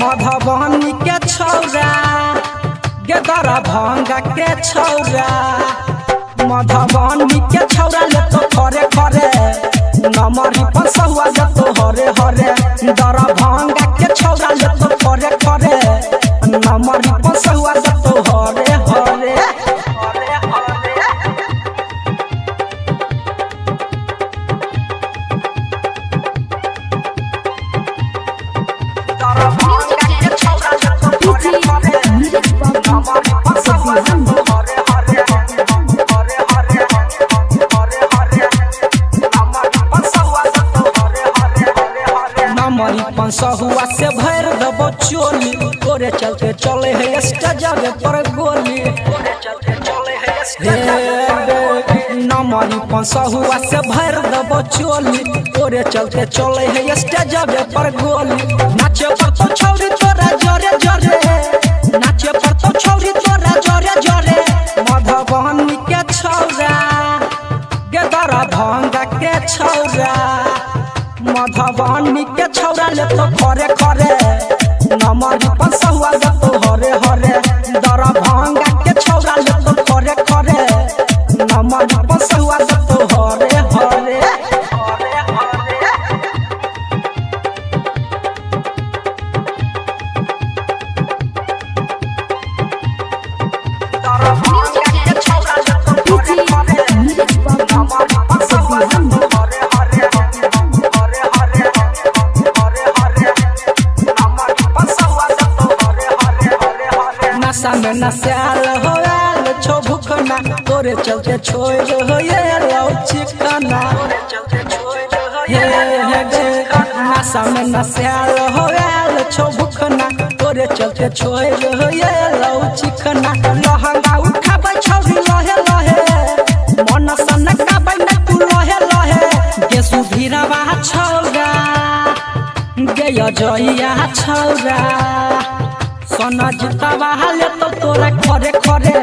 मधुबनी के छौरा गेदरा भंगा के छौरा मधुबनी के छौरा ले तो खरे खरे नमरी पसहुआ जे तो हरे हरे दरा भंगा के छौरा ले तो खरे खरे नमरी पसहुआ जे तो हरे हरे नमरी पंसहुआ से भर दबो चोली तोरे चलते चले है स्टेजवे पर गोली नमरी पंसहुआ से भर दबो चोली तोरे चलते चले है स्टेजवे पर गोली नाचे पर तो छौरी तोरा जरे जरे नाचे पर तो छौरी तोरा जरे जरे मधुबनी के छौरा गेदरा भंगा के छौरा मधुबनी के छौरा ले तो खरे खरे नमरी पसहुआ ले तो हरे हरे दरा भंगा के छौरा ले तो खरे खरे नमरी पसहुआ ले तो हरे हरे दरा भंगा के छौरा ले तो खरे खरे नमरी पसहुआ ले तो हरे हरे नशा में नशाल होयल छो भूखना तोरे चलते छोड़ होयल चिकना नशा में नशाल होयल छो भूखना तोरे चलते छोड़ होयल चिकना लहंगा उठाबै छौरी लहे लहे मन सनकाबै न तू लहे लहे गे सुधीरवा छौरा गे जइया छौरा सोना जितावा ले तो तोरा खरे खरे